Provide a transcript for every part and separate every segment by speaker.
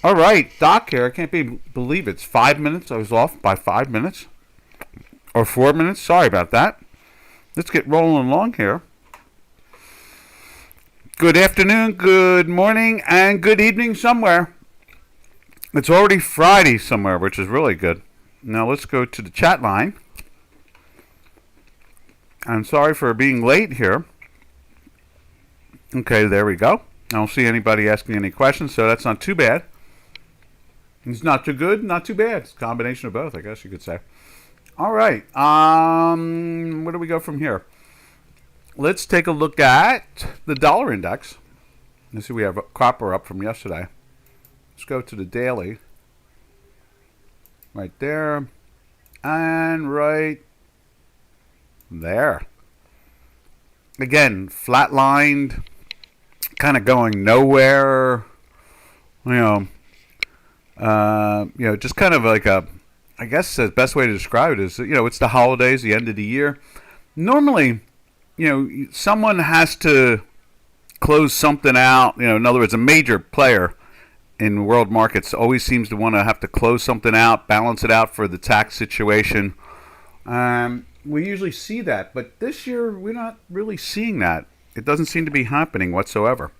Speaker 1: All right, Doc here. I can't believe it's 5 minutes. I was off by 5 minutes or 4 minutes. Sorry about that. Let's get rolling along here. Good afternoon, good morning, and good evening somewhere. It's already Friday somewhere, which is really good. Now let's go to the chat line. I'm sorry for being late here. Okay, there we go. I don't see anybody asking any questions, so that's not too bad. It's not too good, not too bad. It's a combination of both, I guess you could say. All right. Where do we go from here? Let's take a look at the dollar index. Let's see, we have copper up from yesterday. Let's go to the daily. Right there. And right there. Again, flatlined, kind of going nowhere. Just kind of like I guess the best way to describe it is, it's the holidays, the end of the year. Normally, someone has to close something out. In other words, a major player in world markets always seems to want to have to close something out, balance it out for the tax situation. We usually see that, but this year we're not really seeing that. It doesn't seem to be happening whatsoever.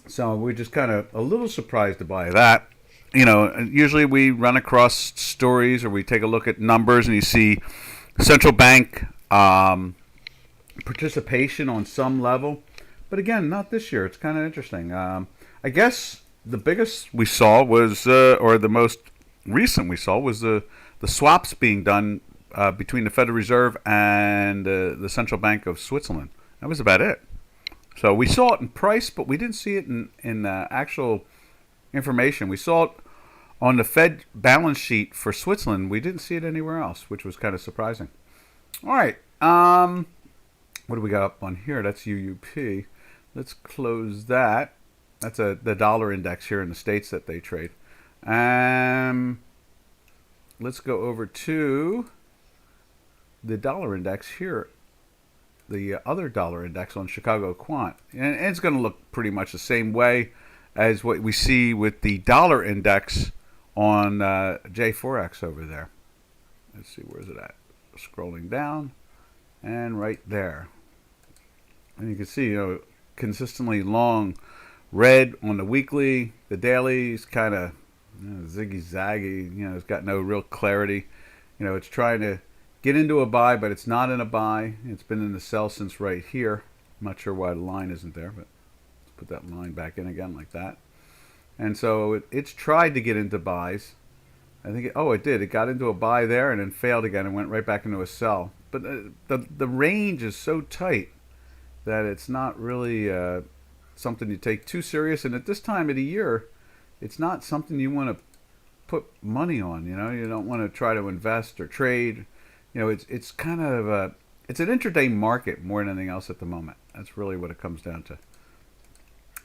Speaker 1: So we're just kind of a little surprised by that. Usually we run across stories or we take a look at numbers and you see central bank participation on some level. But again, not this year. It's kind of interesting. I guess the biggest we saw was, or the most recent we saw was the swaps being done between the Federal Reserve and the Central Bank of Switzerland. That was about it. So we saw it in price, but we didn't see it in actual information. We saw it on the Fed balance sheet for Switzerland. We didn't see it anywhere else, which was kind of surprising. All right. What do we got up on here? That's UUP. Let's close that. That's the dollar index here in the States that they trade. Let's go over to the dollar index here. The other dollar index on Chicago Quant. And it's going to look pretty much the same way as what we see with the dollar index on J4X over there. Let's see, where's it at? Scrolling down and right there. And you can see, consistently long red on the weekly. The daily is kind of ziggy-zaggy. It's got no real clarity. It's trying to get into a buy, but it's not in a buy. It's been in the sell since right here. I'm not sure why the line isn't there, but let's put that line back in again like that. And so it's tried to get into buys. I think it did. It got into a buy there and then failed again and went right back into a sell. But the range is so tight that it's not really something you take too serious. And at this time of the year, it's not something you want to put money on. You don't want to try to invest or trade. It's kind of it's an intraday market more than anything else at the moment. That's really what it comes down to.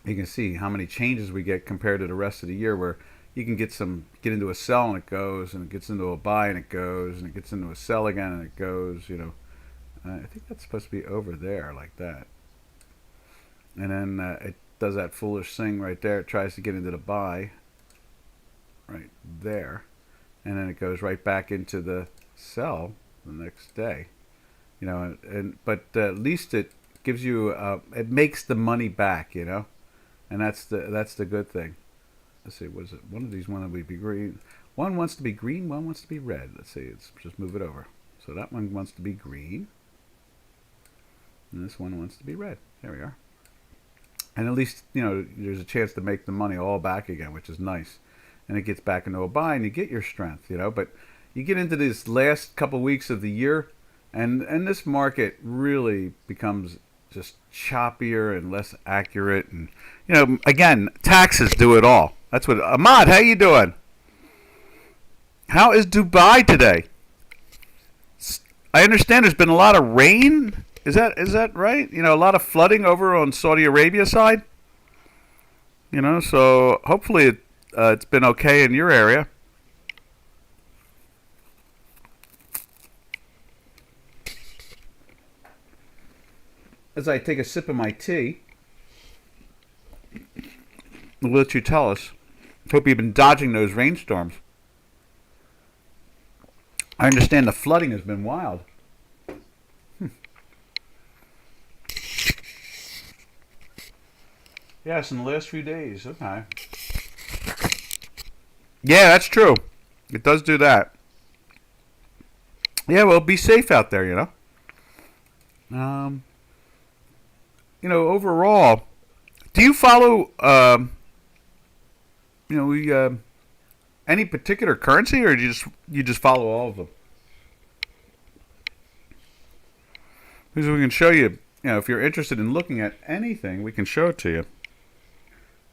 Speaker 1: You can see how many changes we get compared to the rest of the year, where you can get into a sell and it goes, and it gets into a buy and it goes, and it gets into a sell again and it goes. I think that's supposed to be over there like that, and then it does that foolish thing right there. It tries to get into the buy right there, and then it goes right back into the sell the next day, but at least it gives you it makes the money back, and that's the good thing. Let's see, what is it? One of these want to be green. One wants to be green, one wants to be red. Let's see, let's just move it over. So that one wants to be green, and this one wants to be red. There we are. And at least there's a chance to make the money all back again, which is nice. And it gets back into a buy, and you get your strength, But you get into this last couple weeks of the year, and this market really becomes just choppier and less accurate. And again, taxes do it all. That's what Ahmad. How you doing? How is Dubai today? I understand there's been a lot of rain. Is that right? A lot of flooding over on Saudi Arabia side. So hopefully it's been okay in your area. As I take a sip of my tea, We'll let you tell us. Hope you've been dodging those rainstorms. I understand the flooding has been wild. Yes, in the last few days. Okay. Yeah, that's true. It does do that. Yeah, well, be safe out there, Um, overall, do you follow, we any particular currency, or do you just follow all of them? Because we can show you, if you're interested in looking at anything, we can show it to you.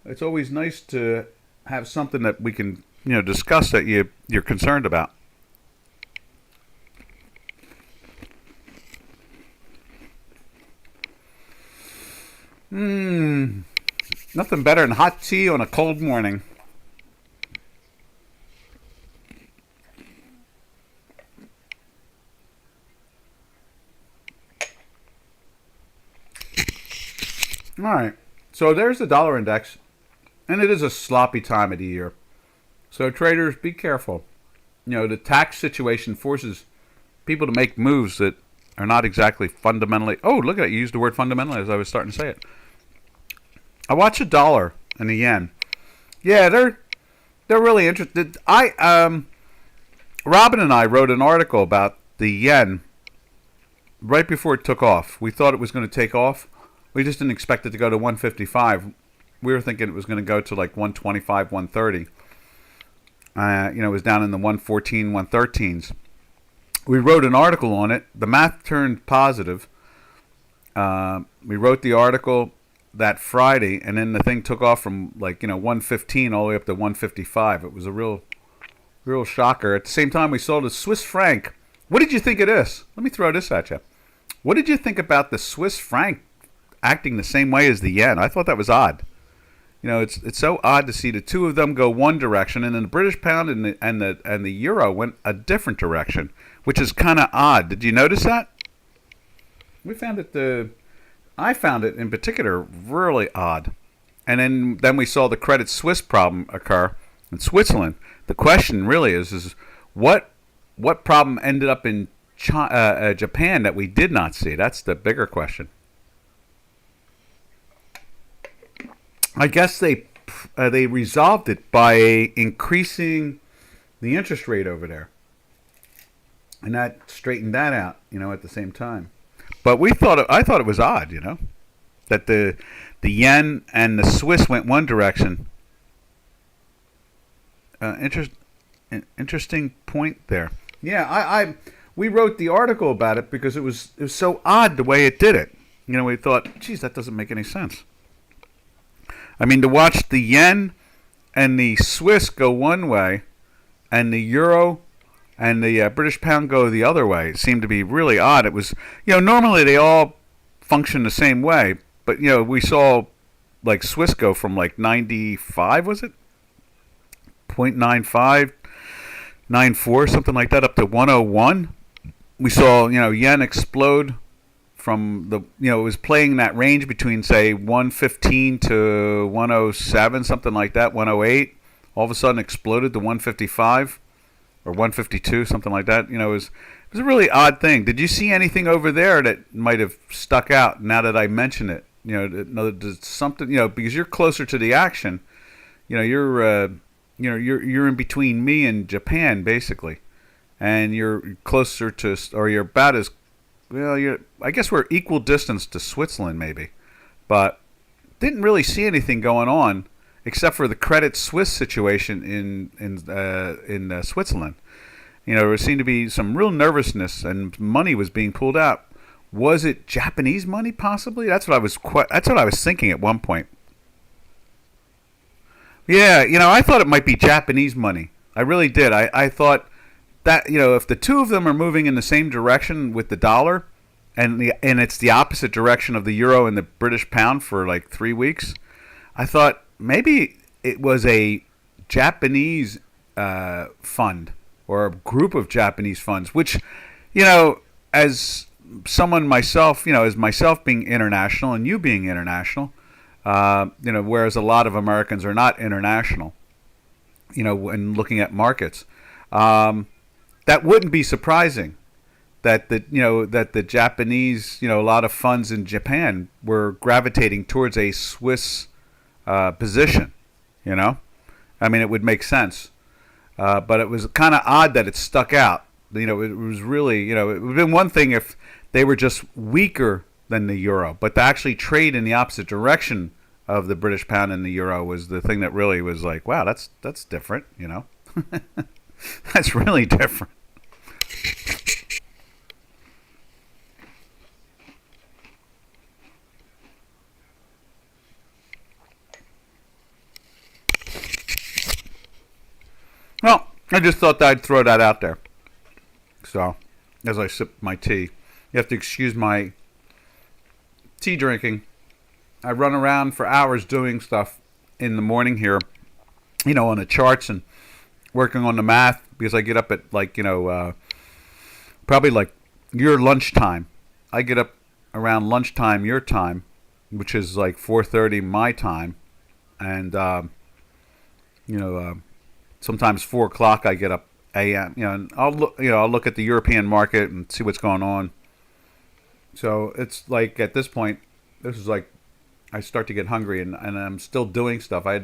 Speaker 1: It's always nice to have something that we can, discuss that you're concerned about. Nothing better than hot tea on a cold morning. All right. So there's the dollar index, and it is a sloppy time of the year. So traders, be careful. The tax situation forces people to make moves that are not exactly fundamentally. Oh, look at it. You used the word fundamentally as I was starting to say it. I watch the dollar and the yen. Yeah, they're really interested. Robin and I wrote an article about the yen right before it took off. We thought it was going to take off. We just didn't expect it to go to 155. We were thinking it was going to go to like 125, 130. It was down in the 114, 113s. We wrote an article on it. The math turned positive. We wrote the article that Friday, and then the thing took off from 115 all the way up to 155. It was a real shocker. At the same time, we saw the Swiss franc. What did you think of this? Let me throw this at you. What did you think about the Swiss franc acting the same way as the yen? I thought that was odd. It's so odd to see the two of them go one direction, and then the British pound and the euro went a different direction, which is kind of odd. Did you notice that? I found it in particular really odd. And then we saw the Credit Suisse problem occur in Switzerland. The question really is what problem ended up in Japan that we did not see? That's the bigger question. I guess they resolved it by increasing the interest rate over there, and that straightened that out, at the same time. But I thought it was odd, that the yen and the Swiss went one direction. Interesting point there. Yeah, we wrote the article about it because it was so odd the way it did it. We thought, geez, that doesn't make any sense. I mean, to watch the yen and the Swiss go one way, and the euro and the British pound go the other way, it seemed to be really odd. It was, normally they all function the same way, but we saw Swiss go from 95, was it? 0.95, 94, something like that, up to 101. We saw, yen explode from it was playing that range between, say, 115 to 107, something like that, 108. All of a sudden exploded to 155 or 152, something like that. It was a really odd thing. Did you see anything over there that might have stuck out now that I mention it? Something, because you're closer to the action. You're in between me and Japan, basically. And you're closer to, or you're about as, I guess we're equal distance to Switzerland, maybe. But didn't really see anything going on except for the Credit Suisse situation in Switzerland. There seemed to be some real nervousness, and money was being pulled out. Was it Japanese money, possibly? That's what I was thinking at one point. Yeah, I thought it might be Japanese money. I really did. I thought that, if the two of them are moving in the same direction with the dollar, and it's the opposite direction of the euro and the British pound for 3 weeks, I thought maybe it was a Japanese fund or a group of Japanese funds, which, as someone myself, as myself being international and you being international, Whereas a lot of Americans are not international, when looking at markets. That wouldn't be surprising that the Japanese, a lot of funds in Japan were gravitating towards a Swiss position. I mean, it would make sense, but it was kind of odd that it stuck out. It was really, it would have been one thing if they were just weaker than the euro, but to actually trade in the opposite direction of the British pound and the euro was the thing that really was like, wow, that's different. That's really different. Well, I just thought that I'd throw that out there. So, as I sip my tea, you have to excuse my tea drinking. I run around for hours doing stuff in the morning here, on the charts and working on the math because I get up at probably like your lunchtime. I get up around lunchtime your time, which is like 4:30 my time, and sometimes 4 o'clock I get up a.m. And I'll look at the European market and see what's going on. So it's like at this point, this is like I start to get hungry and I'm still doing stuff. I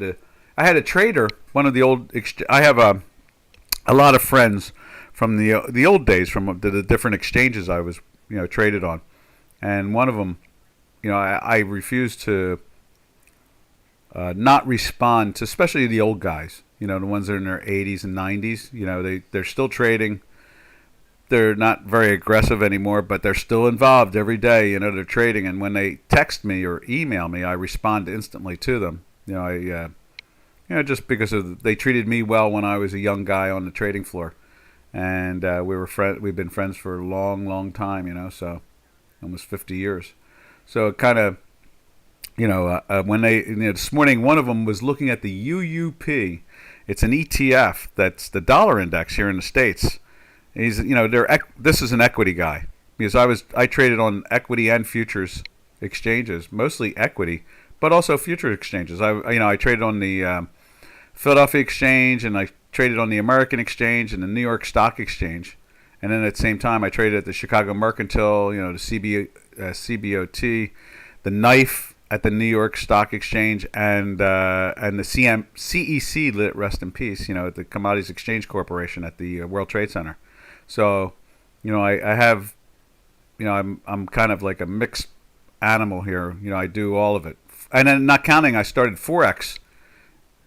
Speaker 1: had a trader, one of the old. I have a lot of friends from the old days from the different exchanges I was traded on, and one of them, I refuse to not respond to, especially the old guys. The ones that are in their 80s and 90s. They're still trading. They're not very aggressive anymore, but they're still involved every day. They're trading, and when they text me or email me, I respond instantly to them. Just because they treated me well when I was a young guy on the trading floor, and we've been friends for a long, long time. So almost 50 years. So it kind of, when they this morning, one of them was looking at the UUP. It's an ETF that's the dollar index here in the States. He's, this is an equity guy because I traded on equity and futures exchanges, mostly equity, but also future exchanges. I traded on the Philadelphia Exchange, and I traded on the American Exchange and the New York Stock Exchange, and then at the same time I traded at the Chicago Mercantile, the CBOT, the Knife at the New York Stock Exchange, and the CEC, rest in peace, at the Commodities Exchange Corporation at the World Trade Center. So, I have, I'm kind of like a mixed animal here. I do all of it, and then not counting, I started Forex,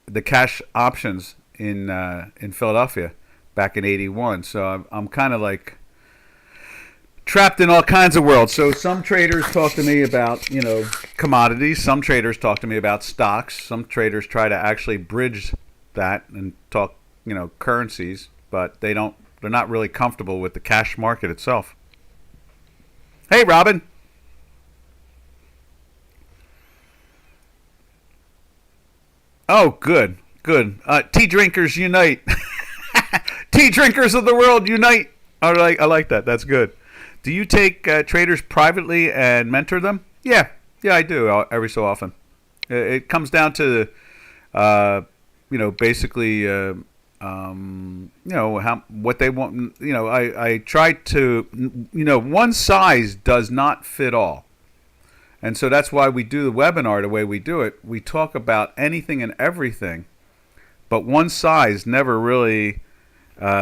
Speaker 1: the cash options in Philadelphia back in '81. So I'm kind of like trapped in all kinds of worlds. So some traders talk to me about commodities. Some traders talk to me about stocks. Some traders try to actually bridge that and talk currencies, but they don't. They're not really comfortable with the cash market itself. Hey, Robin. Oh, good. Tea drinkers unite. Tea drinkers of the world unite. I like that. That's good. Do you take traders privately and mentor them? Yeah, I do every so often. It comes down to, basically. What they want. I try to. One size does not fit all, and so that's why we do the webinar the way we do it. We talk about anything and everything, but one size never really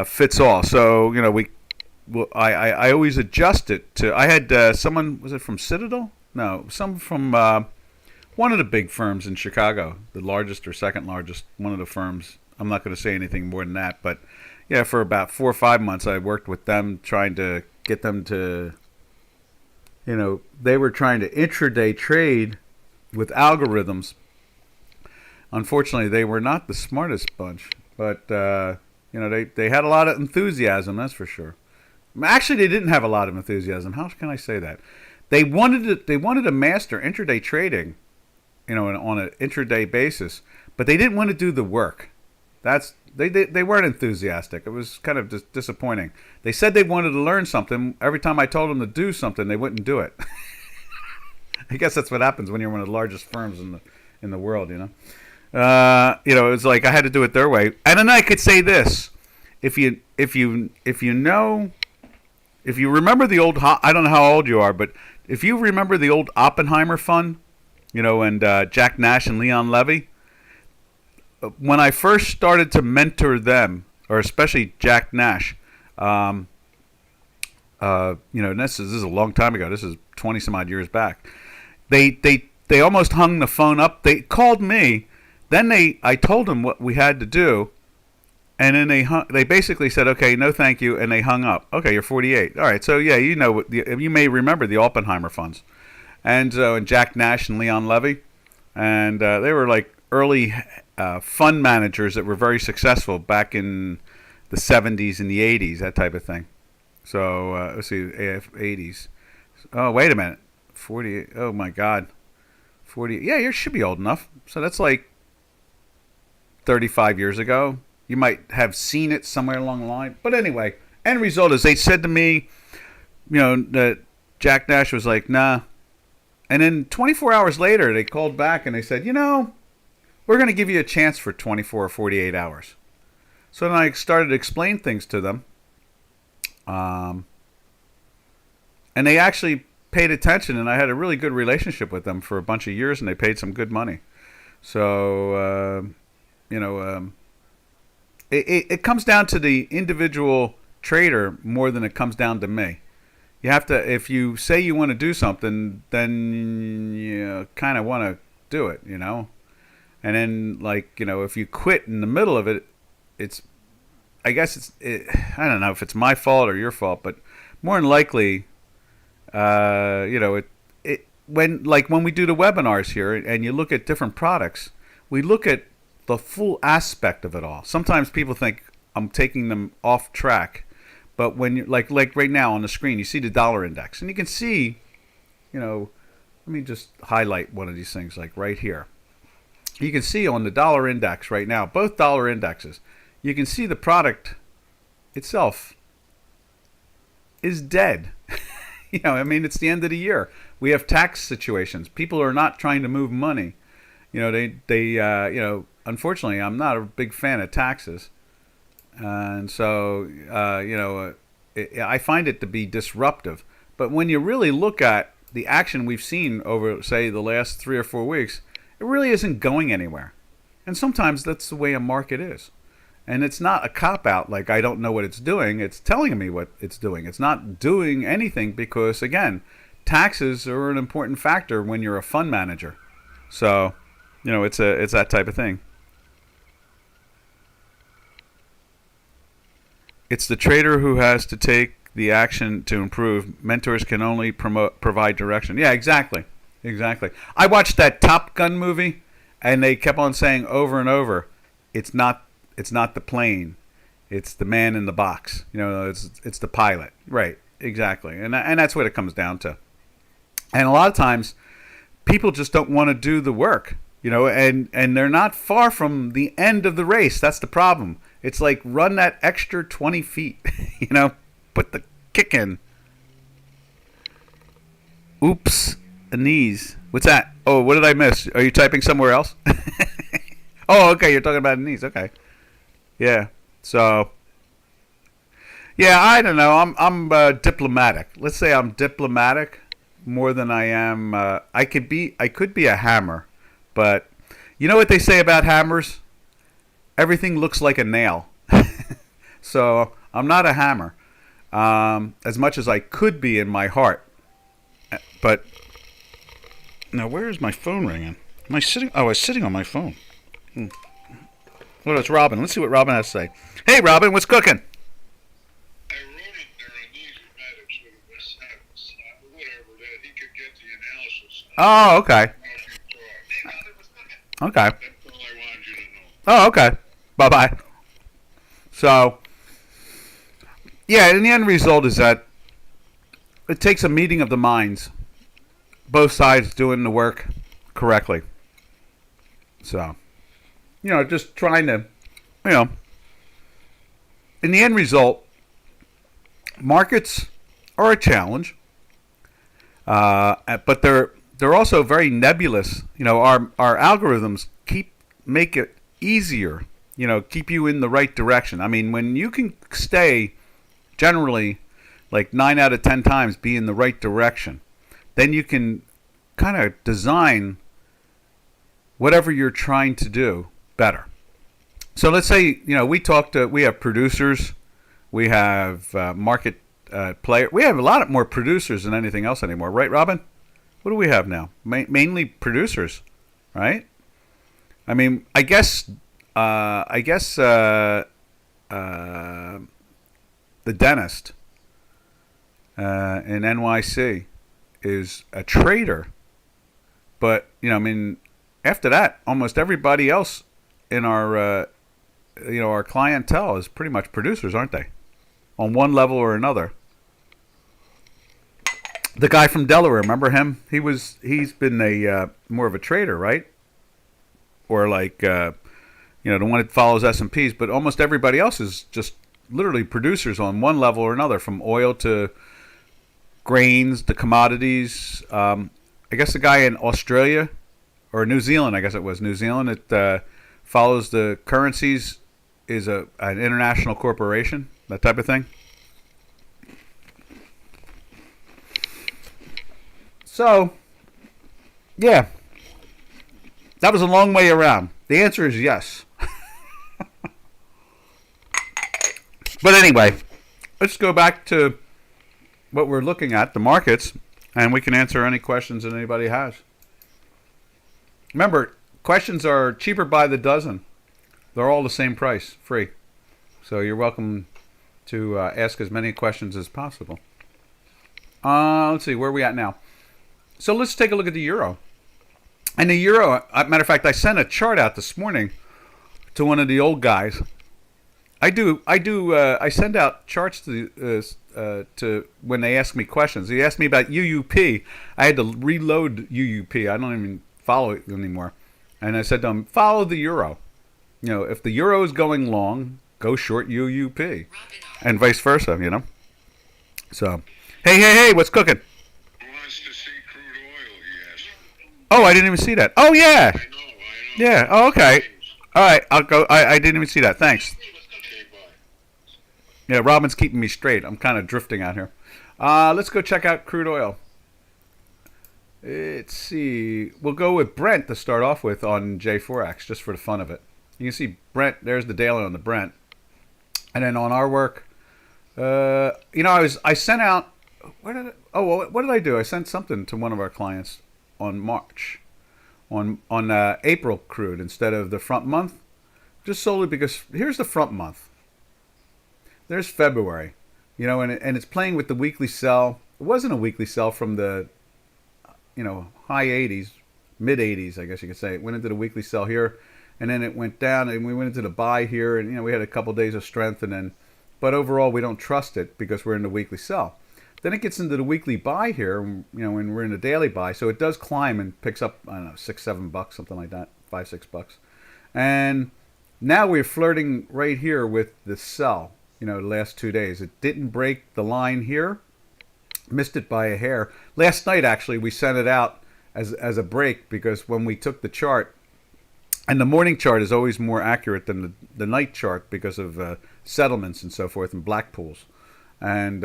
Speaker 1: fits all. So I always adjust it to. I had someone, was it from Citadel? No, some from one of the big firms in Chicago, the largest or second largest, one of the firms. I'm not going to say anything more than that, but yeah, for about 4 or 5 months, I worked with them trying to get them to, they were trying to intraday trade with algorithms. Unfortunately, they were not the smartest bunch, but they had a lot of enthusiasm, that's for sure. Actually, they didn't have a lot of enthusiasm. How can I say that? They wanted to master intraday trading, on an intraday basis, but they didn't want to do the work. They weren't enthusiastic. It was kind of disappointing. They said they wanted to learn something. Every time I told them to do something, they wouldn't do it. I guess that's what happens when you're one of the largest firms in the world. It's like I had to do it their way. And then I could say this: if you remember the old, I don't know how old you are, but if you remember the old Oppenheimer Fund, and Jack Nash and Leon Levy, when I first started to mentor them, or especially Jack Nash, and this is a long time ago. This is 20 some odd years back. They almost hung the phone up. They called me. Then I told them what we had to do, and then they basically said, "Okay, no, thank you," and they hung up. Okay, you're 48. All right, so yeah, you may remember the Oppenheimer funds, and Jack Nash and Leon Levy, and they were like early fund managers that were very successful back in the 70s and the 80s, that type of thing. So let's see, 80s. Oh, wait a minute, 48. Oh my God, 40. Yeah, you should be old enough. So that's like 35 years ago. You might have seen it somewhere along the line. But anyway, end result is they said to me, that Jack Nash was like, nah. And then 24 hours later, they called back and they said, we're going to give you a chance for 24 or 48 hours. So then I started to explain things to them. And they actually paid attention, and I had a really good relationship with them for a bunch of years, and they paid some good money. So, it comes down to the individual trader more than it comes down to me. You have to, if you say you want to do something, then you kind of want to do it, And then, if you quit in the middle of it, I guess I don't know if it's my fault or your fault, but more than likely, when we do the webinars here and you look at different products, we look at the full aspect of it all. Sometimes people think I'm taking them off track, but when you're like right now on the screen, you see the dollar index, and you can see, let me just highlight one of these things, like right here. You can see on the dollar index right now, both dollar indexes, you can see the product itself is dead. It's the end of the year. We have tax situations. People are not trying to move money. Unfortunately, I'm not a big fan of taxes. And so, I find it to be disruptive. But when you really look at the action we've seen over, say, the last 3 or 4 weeks, it really isn't going anywhere. And sometimes that's the way a market is. And it's not a cop-out, like I don't know what it's doing. It's telling me what it's doing. It's not doing anything because, again, taxes are an important factor when you're a fund manager. So, it's that type of thing. It's the trader who has to take the action to improve. Mentors can only provide direction. Yeah, exactly. I watched that Top Gun movie, and they kept on saying over and over, it's not the plane, it's the man in the box. It's the pilot. Right, exactly. And that's what it comes down to. And a lot of times, people just don't want to do the work, and they're not far from the end of the race. That's the problem. It's like run that extra 20 feet, put the kick in. Oops, a knees. What's that? Oh, what did I miss? Are you typing somewhere else? Oh, okay, you're talking about knees. Okay. Yeah. So, yeah, I don't know. I'm diplomatic. Let's say I'm diplomatic more than I am. I could be a hammer, but you know what they say about hammers? Everything looks like a nail. So I'm not a hammer, as much as I could be in my heart. But now, where is my phone ringing? Am I sitting? Oh, I was sitting on my phone. Well, it's Robin. Let's see what Robin has to say. Hey, Robin, what's cooking?
Speaker 2: I wrote it there on Easy Medics with whatever that he could get the analysis.
Speaker 1: Oh, okay. Okay.
Speaker 2: That's all I wanted you to know.
Speaker 1: Oh, okay. Bye-bye. So, yeah, and the end result is that it takes a meeting of the minds, both sides doing the work correctly. So, just trying to, in the end result, markets are a challenge, but they're also very nebulous. Our algorithms make it easier. Keep you in the right direction. I mean, when you can stay generally like 9 out of 10 times be in the right direction, then you can kind of design whatever you're trying to do better. So let's say, we have producers, we have market player. We have a lot more producers than anything else anymore, right, Robin? What do we have now? Mainly producers, right? I mean, I guess the dentist in NYC is a trader, but after that, almost everybody else in our our clientele is pretty much producers, aren't they? On one level or another. The guy from Delaware, remember him? He's been a more of a trader, right? Or like the one that follows S&Ps, but almost everybody else is just literally producers on one level or another, from oil to grains to commodities. I guess the guy in Australia or New Zealand, I guess it was New Zealand, that follows the currencies is an international corporation, that type of thing. So, yeah, that was a long way around. The answer is yes. But anyway, let's go back to what we're looking at, the markets, and we can answer any questions that anybody has. Remember, questions are cheaper by the dozen. They're all the same price, free. So you're welcome to ask as many questions as possible. Let's see, where are we at now? So let's take a look at the euro. And the euro, matter of fact, I sent a chart out this morning to one of the old guys. I send out charts to when they ask me questions. He asked me about UUP. I had to reload UUP. I don't even follow it anymore. And I said to him, follow the euro. If the euro is going long, go short UUP. And vice versa, So, hey, what's cooking?
Speaker 2: Who wants to see crude oil, he asked.
Speaker 1: Oh, I didn't even see that. Oh, yeah.
Speaker 2: I know.
Speaker 1: Yeah, oh, okay. All right, I'll go. I didn't even see that. Thanks.
Speaker 2: Okay, bye.
Speaker 1: Yeah, Robin's keeping me straight. I'm kind of drifting out here. Let's go check out crude oil. Let's see. We'll go with Brent to start off with on J4X, just for the fun of it. You can see Brent. There's the daily on the Brent, and then on our work, I sent out. What did I do? I sent something to one of our clients on March, on April crude instead of the front month, just solely because here's the front month. There's February, and it's playing with the weekly sell. It wasn't a weekly sell from the, high 80s, mid 80s, I guess you could say. It went into the weekly sell here, and then it went down, and we went into the buy here, and we had a couple days of strength, but overall we don't trust it because we're in the weekly sell. Then it gets into the weekly buy here, when we're in the daily buy, so it does climb and picks up, I don't know, $6-7, something like that, $5-6, and now we're flirting right here with the sell. The last 2 days. It didn't break the line here. Missed it by a hair. Last night, actually, we sent it out as a break because when we took the chart, and the morning chart is always more accurate than the night chart because of settlements and so forth and black pools. And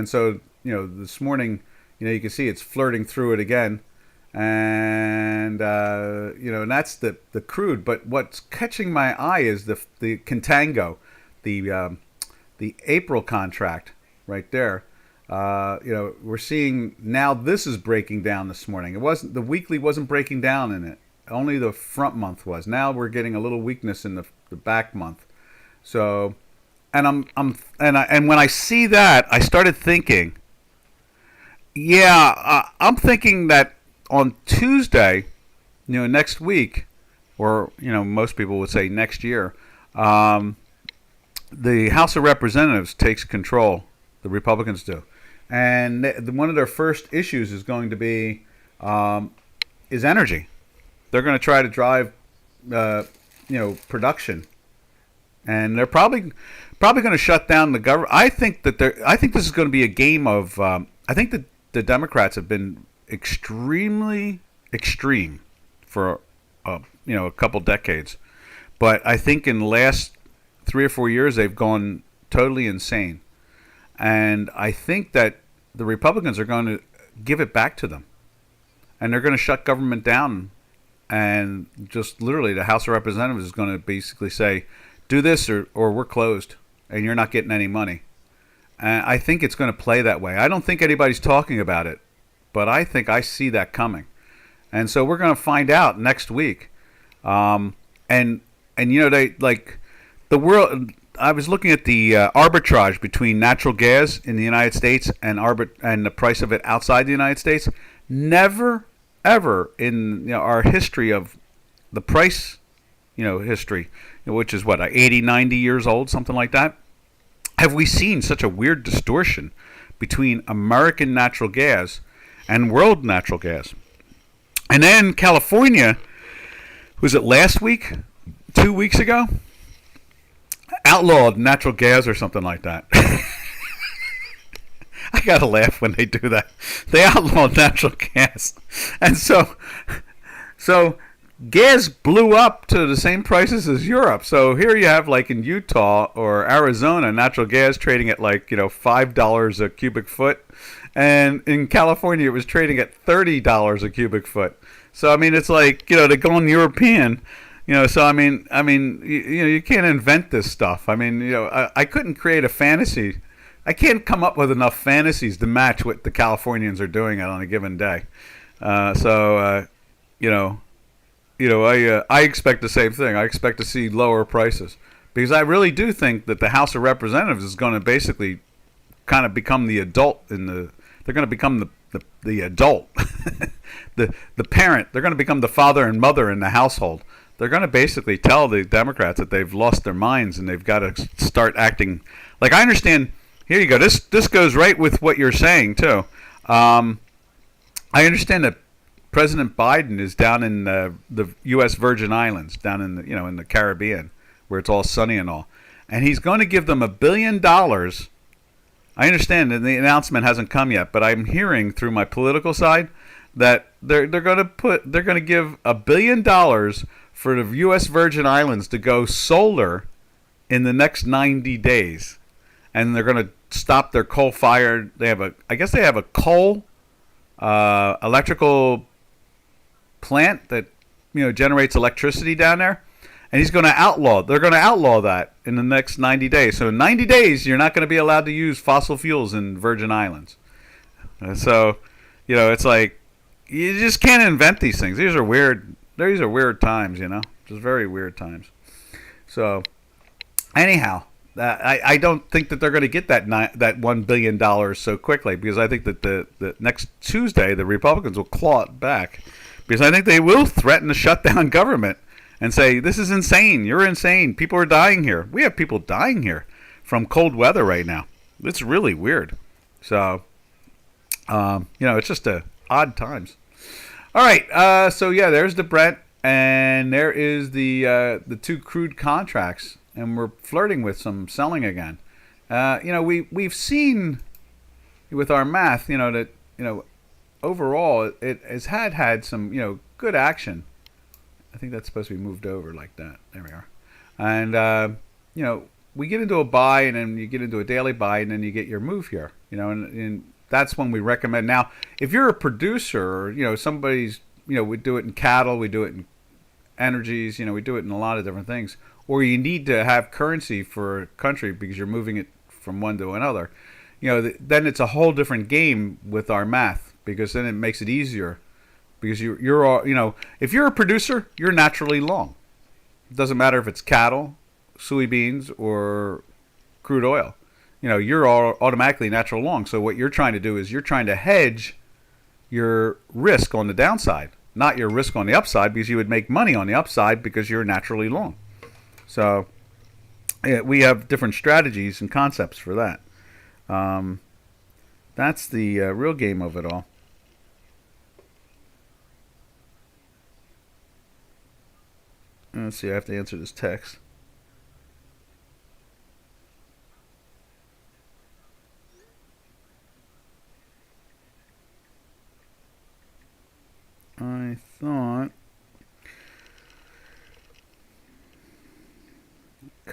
Speaker 1: so, this morning, you can see it's flirting through it again. And, and that's the crude. But what's catching my eye is the contango. The April contract right there. We're seeing now this is breaking down this morning. The weekly wasn't breaking down in it. Only the front month was. Now we're getting a little weakness in the back month. So, and when I see that, I started thinking, I'm thinking that on Tuesday, next week, or most people would say next year, the House of Representatives takes control. The Republicans do. And one of their first issues is going to be is energy. They're going to try to drive, production. And they're probably going to shut down the government. I think this is going to be a game of. I think that the Democrats have been extremely extreme for a couple decades, but I think in the last 3 or 4 years they've gone totally insane, and I think that the Republicans are going to give it back to them, and they're going to shut government down, and just literally the House of Representatives is going to basically say, do this or we're closed, and you're not getting any money. And I think it's going to play that way. I don't think anybody's talking about it, but I think I see that coming. And so we're going to find out next week. And they like the world. I was looking at the arbitrage between natural gas in the United States and the price of it outside the United States. Never, ever in our history of the price, history, which is what, 80, 90 years old, something like that, have we seen such a weird distortion between American natural gas and world natural gas. And then California, was it last week, 2 weeks ago, outlawed natural gas or something like that. I gotta laugh when they do that. They outlawed natural gas, and so gas blew up to the same prices as Europe. So here you have, like in Utah or Arizona, natural gas trading at like $5 a cubic foot, and in California it was trading at $30 a cubic foot. So I mean, it's like they're going European. So I mean, you can't invent this stuff. I mean, I couldn't create a fantasy. I can't come up with enough fantasies to match what the Californians are doing on a given day. I expect the same thing. I expect to see lower prices because I really do think that the House of Representatives is going to basically kind of become the adult they're going to become the adult, the parent. They're going to become the father and mother in the household. They're going to basically tell the Democrats that they've lost their minds and they've got to start acting. Like, I understand. Here you go. This goes right with what you're saying too. I understand that President Biden is down in the U.S. Virgin Islands, down in the in the Caribbean, where it's all sunny and all, and he's going to give them $1 billion. I understand that the announcement hasn't come yet, but I'm hearing through my political side that they're going to give $1 billion for the U.S. Virgin Islands to go solar in the next 90 days. And they're going to stop their coal-fired. I guess they have a coal electrical plant that generates electricity down there, and they're going to outlaw that in the next 90 days. So in 90 days, you're not going to be allowed to use fossil fuels in Virgin Islands. So, it's like you just can't invent these things. These are weird. These are weird times, just very weird times. So, anyhow. I don't think that they're going to get that $1 billion so quickly, because I think that the next Tuesday the Republicans will claw it back, because I think they will threaten to shut down government and say, this is insane. You're insane. People are dying here. We have people dying here from cold weather right now. It's really weird. So, it's just odd times. All right. So, yeah, there's the Brent, and there is the two crude contracts. And we're flirting with some selling again. We've seen with our math, that overall it has had some good action. I think that's supposed to be moved over like that. There we are. And we get into a buy, and then you get into a daily buy, and then you get your move here. And that's when we recommend. Now, if you're a producer, or somebody's, we do it in cattle, we do it in energies, we do it in a lot of different things. Or you need to have currency for a country because you're moving it from one to another, then it's a whole different game with our math, because then it makes it easier, because you're all, if you're a producer, you're naturally long. It doesn't matter if it's cattle, soybeans, or crude oil. You're all automatically natural long. So what you're trying to do is you're trying to hedge your risk on the downside, not your risk on the upside, because you would make money on the upside because you're naturally long. So we have different strategies and concepts for that. That's the real game of it all. Let's see, I have to answer this text.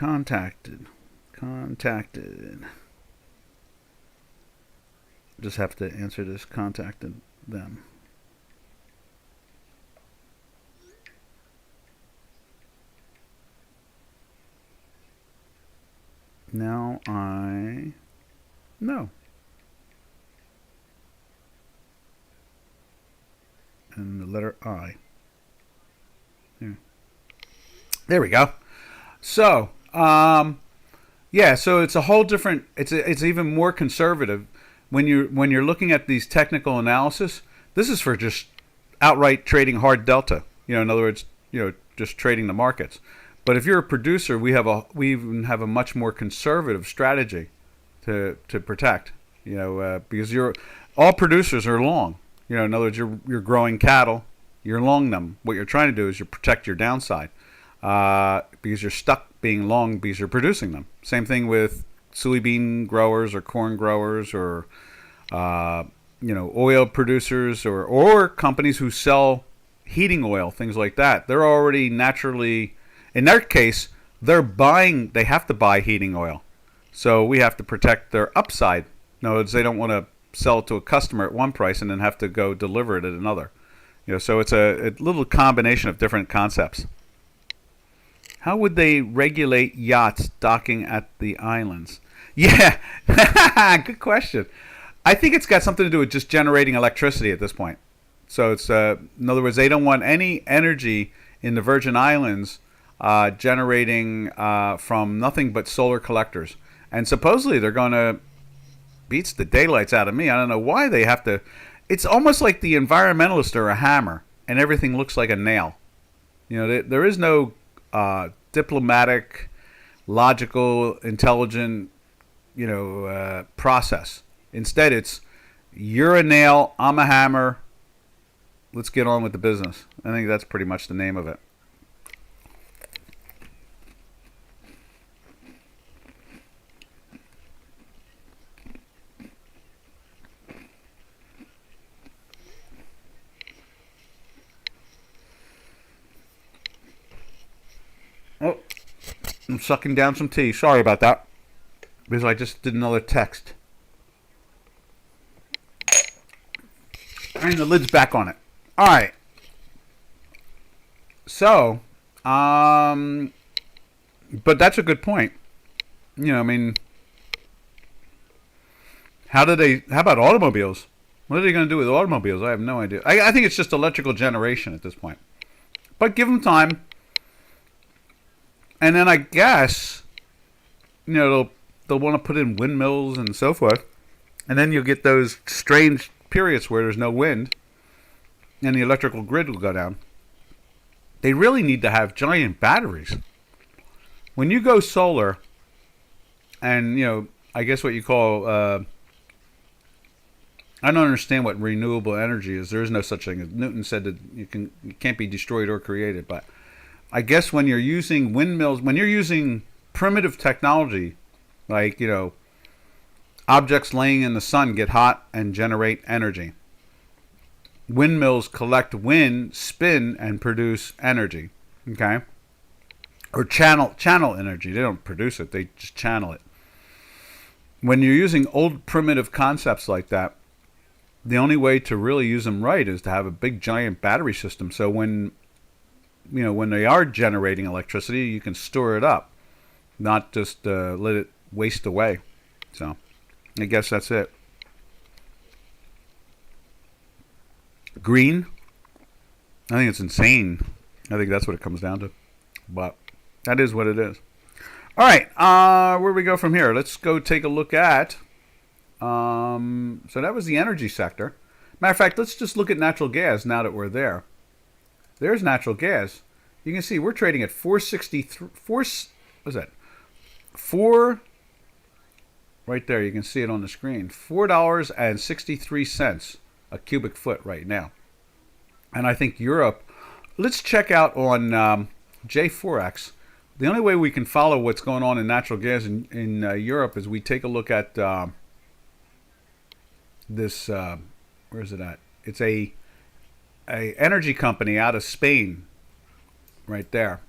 Speaker 1: Contacted. Just have to answer this. Contacted them. Now I know. And the letter I. There we go. So, yeah, so it's a whole different. It's even more conservative when you're looking at these technical analysis. This is for just outright trading hard delta. In other words, just trading the markets. But if you're a producer, we even have a much more conservative strategy to protect. Because all producers are long. In other words, you're growing cattle, you're long them. What you're trying to do is you protect your downside. Because you're stuck being long because you're producing them. Same thing with soybean growers or corn growers or oil producers or companies who sell heating oil, things like that. They're already naturally, in their case, they have to buy heating oil. So we have to protect their upside. In other words, they don't want to sell it to a customer at one price and then have to go deliver it at another. So it's a little combination of different concepts. How would they regulate yachts docking at the islands? Yeah, good question. I think it's got something to do with just generating electricity at this point. So it's, in other words, they don't want any energy in the Virgin Islands generating from nothing but solar collectors. And supposedly they're going to beats the daylights out of me. I don't know why they have to. It's almost like the environmentalists are a hammer and everything looks like a nail. There is no diplomatic, logical, intelligent, process. Instead, it's you're a nail, I'm a hammer. Let's get on with the business. I think that's pretty much the name of it. Oh, I'm sucking down some tea. Sorry about that. Because I just did another text. And the lid's back on it. All right. So, but that's a good point. How about automobiles? What are they going to do with automobiles? I have no idea. I think it's just electrical generation at this point. But give them time. And then I guess, they'll want to put in windmills and so forth. And then you'll get those strange periods where there's no wind and the electrical grid will go down. They really need to have giant batteries. When you go solar and, I guess what you call, I don't understand what renewable energy is. There is no such thing. Newton said that you can't be destroyed or created, but I guess when you're using windmills, when you're using primitive technology, like, objects laying in the sun get hot and generate energy. Windmills collect wind, spin, and produce energy. Okay? Or channel energy. They don't produce it, they just channel it. When you're using old primitive concepts like that, the only way to really use them right is to have a big giant battery system. So when they are generating electricity, you can store it up, not just let it waste away. So I guess that's it. Green, I think it's insane. I think that's what it comes down to. But that is what it is. All right, where do we go from here? Let's go take a look at... so that was the energy sector. Matter of fact, let's just look at natural gas now that we're there. There's natural gas. You can see we're trading at 463. What's that? 4. Right there, you can see it on the screen. $4.63 a cubic foot right now. And I think Europe. Let's check out on J4X. The only way we can follow what's going on in natural gas in Europe is we take a look at this. Where is it at? It's a energy company out of Spain, right there.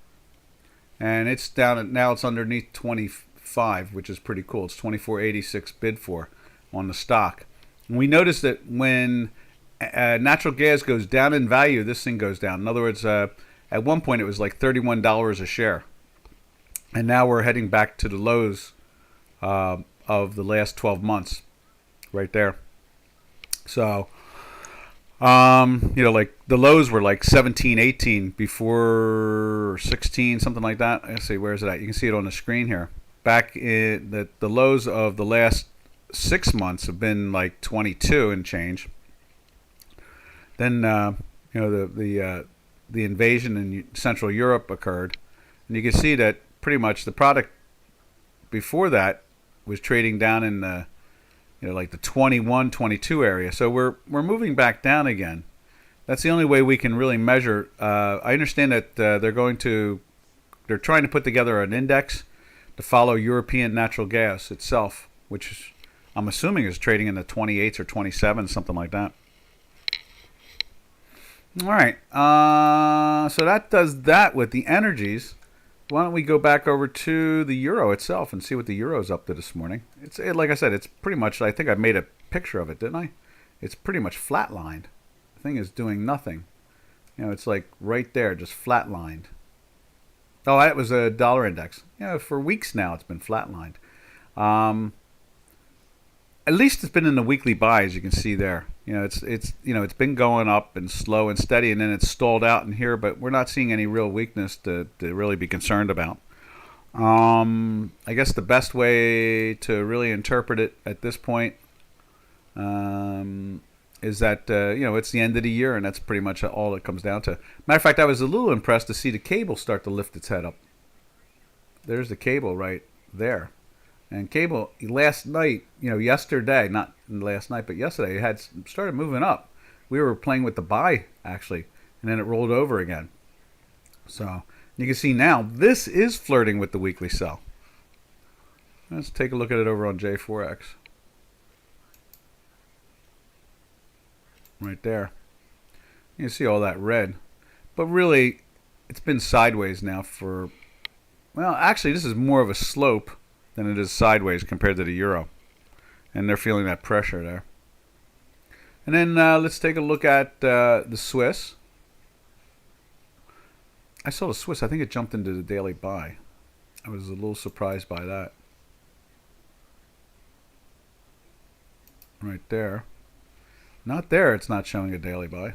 Speaker 1: and it's down at now it's underneath 25, which is pretty cool. It's 24.86 bid for on the stock. And we noticed that when natural gas goes down in value, this thing goes down. In other words, at one point it was like $31 a share, and now we're heading back to the lows of the last 12 months, right there. So, like the lows were like 17, 18 before 16, something like that. Let's see, where is it at? You can see it on the screen here. Back in the lows of the last 6 months have been like 22 and change. Then, the invasion in Central Europe occurred, and you can see that pretty much the product before that was trading down in the like the 21, 22 area. So we're moving back down again. That's the only way we can really measure. I understand that they're trying to put together an index to follow European natural gas itself, which I'm assuming is trading in the 28s or 27s, something like that. All right. So that does that with the energies. Why don't we go back over to the euro itself and see what the euro's up to this morning? Like I said, it's pretty much, I think I made a picture of it, didn't I? It's pretty much flatlined. The thing is doing nothing. It's like right there, just flatlined. Oh, that was a dollar index. For weeks now it's been flatlined. At least it's been in the weekly buy, as you can see there. It's been going up and slow and steady, and then it's stalled out in here, but we're not seeing any real weakness to really be concerned about. I guess the best way to really interpret it at this point is that it's the end of the year, and that's pretty much all it comes down to. Matter of fact, I was a little impressed to see the cable start to lift its head up. There's the cable right there. And cable last night, yesterday, not last night, but yesterday, it had started moving up. We were playing with the buy, actually, and then it rolled over again. So you can see now, this is flirting with the weekly sell. Let's take a look at it over on J4X. Right there. You can see all that red. But really, it's been sideways now for, well, actually, this is more of a slope than it is sideways compared to the euro. And they're feeling that pressure there. And then let's take a look at the Swiss. I saw the Swiss. I think it jumped into the daily buy. I was a little surprised by that. Right there. Not there. It's not showing a daily buy.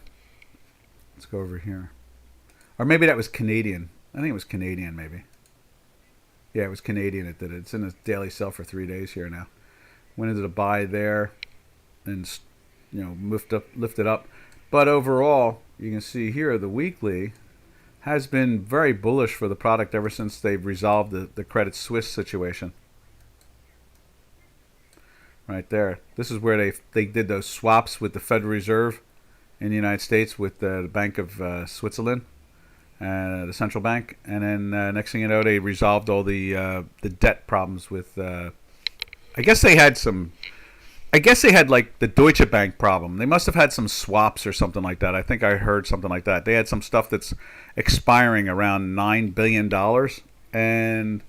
Speaker 1: Let's go over here. Or maybe that was Canadian. I think it was Canadian, maybe. Yeah, it was Canadian that did it. It's in a daily sell for 3 days here now. Went into the buy there and, lifted up. But overall, you can see here the weekly has been very bullish for the product ever since they've resolved the Credit Suisse situation. Right there. This is where they did those swaps with the Federal Reserve in the United States with the Bank of Switzerland, the central bank, and then next thing you know, they resolved all the debt problems with. I guess they had like the Deutsche Bank problem. They must have had some swaps or something like that. I think I heard something like that. They had some stuff that's expiring around $9 billion, and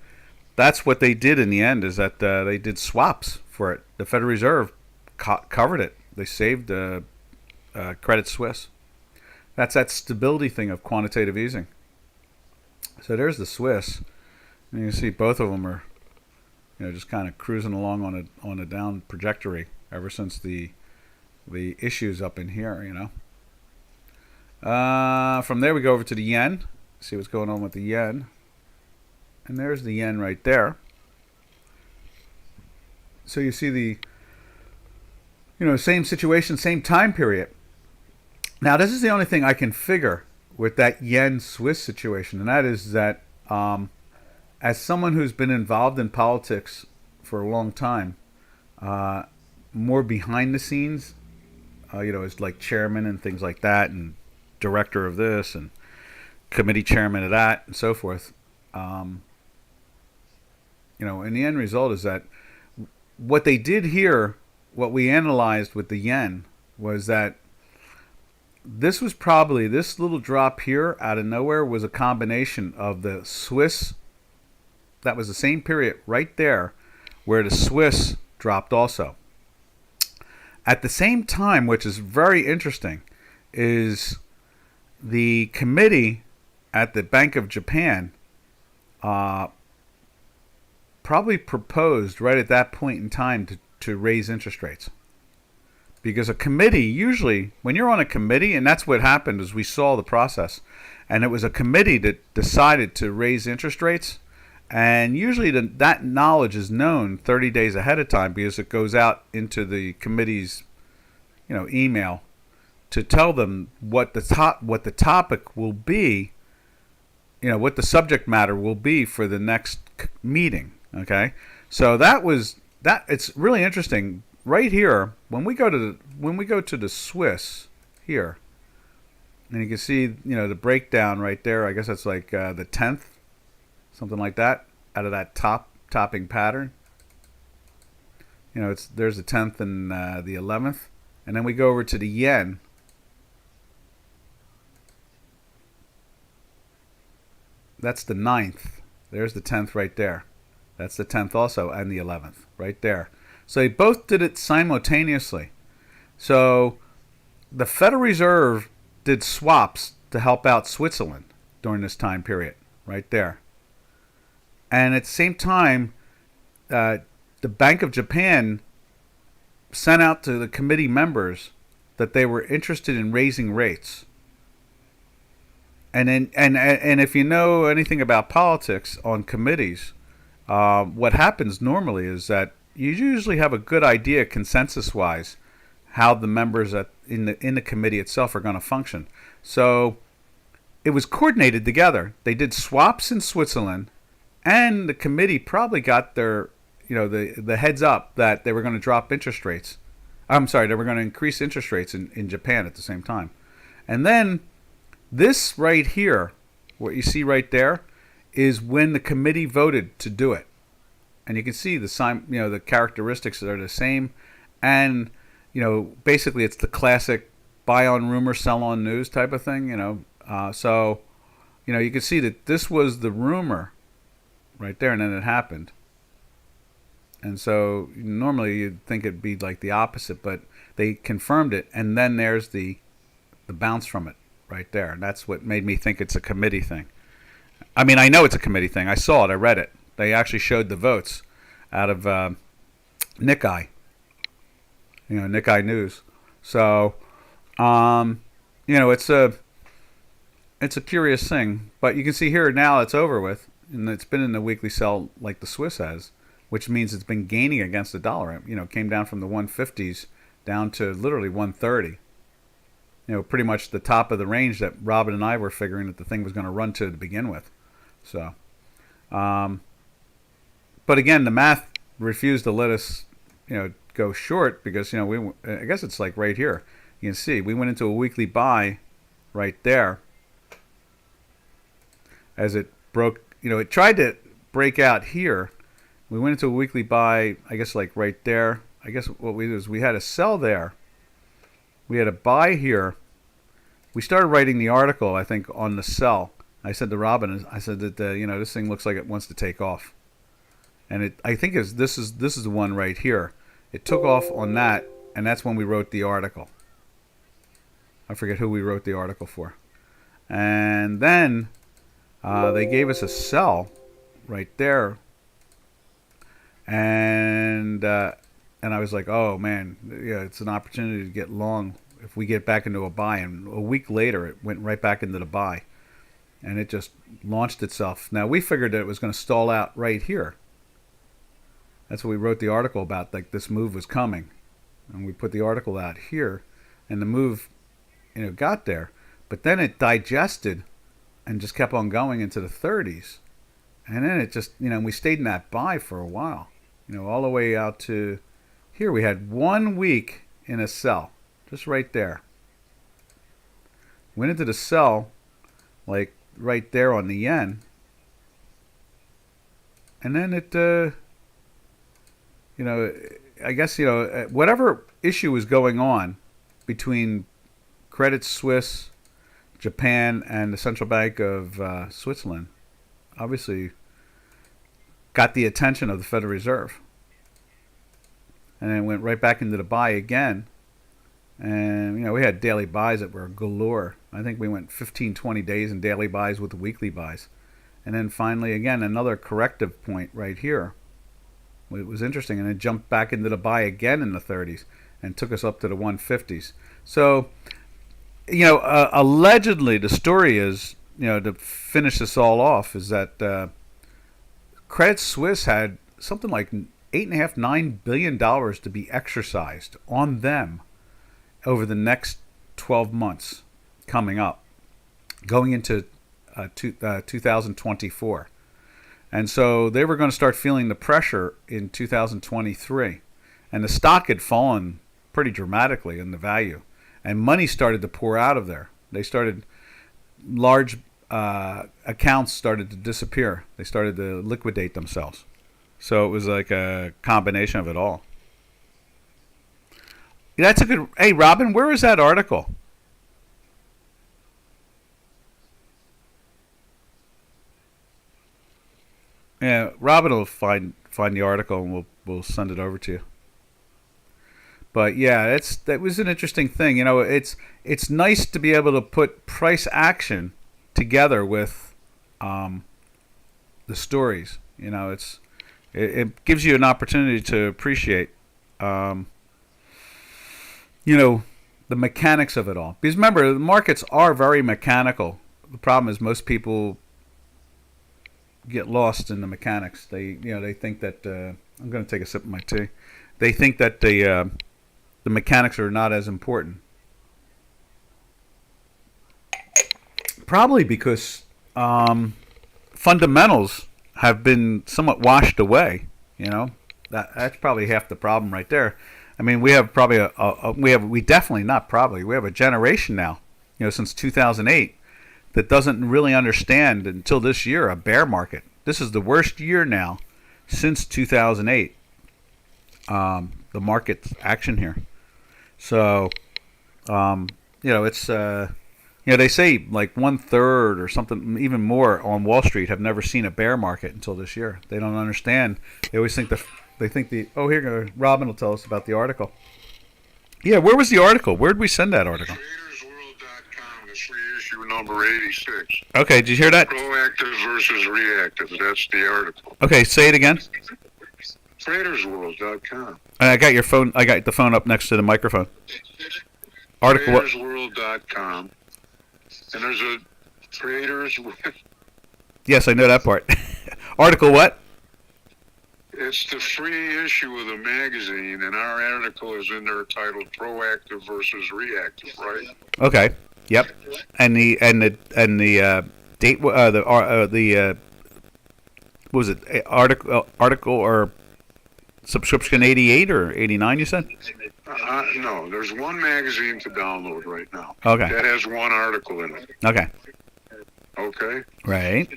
Speaker 1: that's what they did in the end. Is that they did swaps for it. The Federal Reserve covered it. They saved Credit Suisse. That's that stability thing of quantitative easing. So there's the Swiss. And you can see both of them are, just kind of cruising along on a down trajectory ever since the issues up in here. From there we go over to the yen. See what's going on with the yen. And there's the yen right there. So you see the, same situation, same time period. Now, this is the only thing I can figure with that yen-Swiss situation, and that is that as someone who's been involved in politics for a long time, more behind the scenes, as like chairman and things like that, and director of this, and committee chairman of that, and so forth, and the end result is that what they did here, what we analyzed with the yen, was that this little drop here out of nowhere was a combination of the Swiss that was the same period right there where the Swiss dropped also. At the same time, which is very interesting, is the committee at the Bank of Japan probably proposed right at that point in time to raise interest rates. Because a committee, usually, when you're on a committee, and that's what happened as we saw the process, and it was a committee that decided to raise interest rates, and usually that knowledge is known 30 days ahead of time because it goes out into the committee's, email to tell them what the topic will be, what the subject matter will be for the next meeting. Okay, so it's really interesting. Right here, when we go to the Swiss here, and you can see the breakdown right there. I guess that's like the 10th, something like that, out of that topping pattern. There's the 10th and the 11th, and then we go over to the yen. That's the 9th. There's the 10th right there. That's the 10th also, and the 11th right there. So they both did it simultaneously. So the Federal Reserve did swaps to help out Switzerland during this time period, right there. And at the same time, the Bank of Japan sent out to the committee members that they were interested in raising rates. And if you know anything about politics on committees, what happens normally is that you usually have a good idea consensus-wise how the members in the committee itself are going to function. So it was coordinated together. They did swaps in Switzerland, and the committee probably got their the heads up that they were going to drop interest rates. I'm sorry, they were going to increase interest rates in Japan at the same time. And then this right here, what you see right there, is when the committee voted to do it. And you can see the characteristics are the same, and basically it's the classic buy on rumor, sell on news type of thing. So you can see that this was the rumor right there, and then it happened. And so normally you'd think it'd be like the opposite, but they confirmed it, and then there's the bounce from it right there, and that's what made me think it's a committee thing. I mean, I know it's a committee thing. I saw it. I read it. They actually showed the votes out of Nikkei, Nikkei News. So, it's a curious thing. But you can see here now it's over with, and it's been in the weekly sell like the Swiss has, which means it's been gaining against the dollar. It came down from the 150s down to literally 130. Pretty much the top of the range that Robin and I were figuring that the thing was going to run to begin with. So, but again, the math refused to let us, go short because, I guess it's like right here. You can see we went into a weekly buy right there as it broke, it tried to break out here. We went into a weekly buy, I guess like right there. I guess what we did is we had a sell there. We had a buy here. We started writing the article, I think, on the sell. I said to Robin, I said that this thing looks like it wants to take off, and I think this is the one right here. It took off on that, and that's when we wrote the article. I forget who we wrote the article for, and then they gave us a sell right there, and I was like, oh man, yeah, it's an opportunity to get long if we get back into a buy. And a week later, it went right back into the buy, and it just launched itself. Now we figured that it was going to stall out right here. That's what we wrote the article about. Like this move was coming, and we put the article out here, and the move, got there, but then it digested and just kept on going into the 30s, and then it just, we stayed in that buy for a while, all the way out to here. We had 1 week in a sell, just right there. Went into the sell, like right there on the yen, and then it, I guess, whatever issue was going on between Credit Suisse, Japan, and the Central Bank of Switzerland, obviously got the attention of the Federal Reserve. And then went right back into the buy again. And, we had daily buys that were galore. I think we went 15, 20 days in daily buys with the weekly buys. And then finally, again, another corrective point right here. It was interesting. And it jumped back into the buy again in the 30s and took us up to the 150s. So, allegedly the story is, to finish this all off, is that Credit Suisse had something like $8.5, $9 billion to be exercised on them over the next 12 months coming up, going into 2024. And so they were going to start feeling the pressure in 2023. And the stock had fallen pretty dramatically in the value. And money started to pour out of there. Large accounts started to disappear. They started to liquidate themselves. So it was like a combination of it all. That's a good... Hey, Robin, where is that article? Yeah, Robin will find the article and we'll send it over to you. But yeah, that was an interesting thing. It's nice to be able to put price action together with the stories. It gives you an opportunity to appreciate the mechanics of it all. Because remember, the markets are very mechanical. The problem is most people get lost in the mechanics. They think that I'm going to take a sip of my tea. They think that the mechanics are not as important. Probably because fundamentals have been somewhat washed away. That's probably half the problem right there. I mean, we have probably we have a generation now, since 2008, that doesn't really understand until this year a bear market. This is the worst year now since 2008. The market's action here. So, it's they say like 1/3 or something, even more, on Wall Street have never seen a bear market until this year. They don't understand. They always think here, Robin will tell us about the article. Yeah, where was the article? Where did we send that article?
Speaker 2: TradersWorld.com, the free issue number 86.
Speaker 1: Okay, did you hear that?
Speaker 2: Proactive versus reactive. That's the article.
Speaker 1: Okay, say it again.
Speaker 2: TradersWorld.com.
Speaker 1: I got your phone. I got the phone up next to the microphone. Article.
Speaker 2: TradersWorld.com. And there's a Traders.
Speaker 1: Yes, I know that part. Article what?
Speaker 2: It's the free issue of the magazine, and our article is in there titled "Proactive versus Reactive." Right?
Speaker 1: Okay. Yep. And the date. What was it? Article or subscription 88 or 89? You said?
Speaker 2: No. There's one magazine to download right now.
Speaker 1: Okay.
Speaker 2: That has one article in it.
Speaker 1: Okay.
Speaker 2: Okay.
Speaker 1: Right.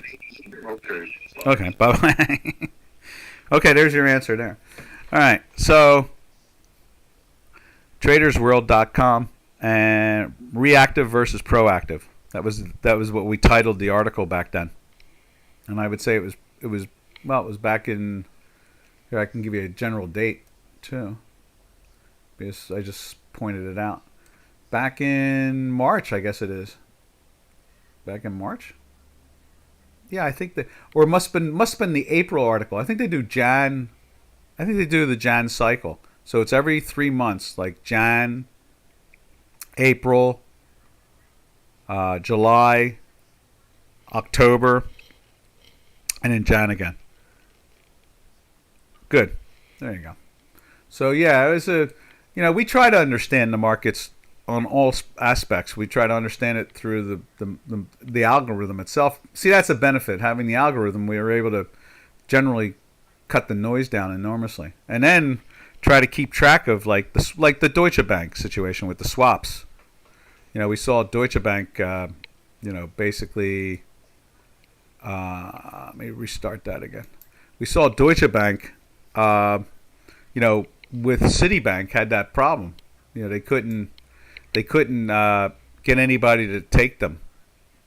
Speaker 2: Okay.
Speaker 1: Okay. Bye. Okay, there's your answer there. All right, so TradersWorld.com and reactive versus proactive. That was what we titled the article back then, and I would say it was back in. Here, I can give you a general date too, because I just pointed it out. Back in March, I guess it is. Back in March. Yeah, I think or it must have been the April article. I think they do Jan. I think they do the Jan cycle. So it's every 3 months, like Jan, April, July, October, and then Jan again. Good. There you go. So yeah, it was we try to understand the markets on all aspects. We try to understand it through the algorithm itself. See, that's a benefit. Having the algorithm, we are able to generally cut the noise down enormously, and then try to keep track of like the Deutsche Bank situation with the swaps. We saw Deutsche Bank, basically. Let me restart that again. We saw Deutsche Bank, with Citibank had that problem. They couldn't get anybody to take them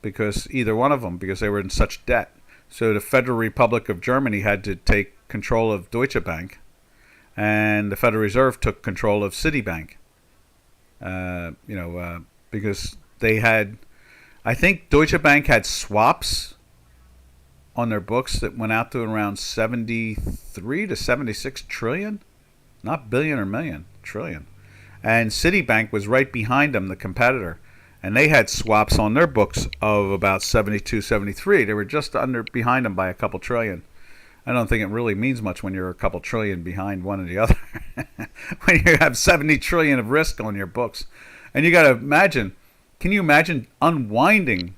Speaker 1: because they were in such debt. So the Federal Republic of Germany had to take control of Deutsche Bank, and the Federal Reserve took control of Citibank. Because they had, I think Deutsche Bank had swaps on their books that went out to around 73 to 76 trillion, not billion or million, trillion. And Citibank was right behind them, the competitor, and they had swaps on their books of about 72, 73. They were just under behind them by a couple trillion. I don't think it really means much when you're a couple trillion behind one or the other. When you have 70 trillion of risk on your books. And you got to imagine, can you imagine unwinding,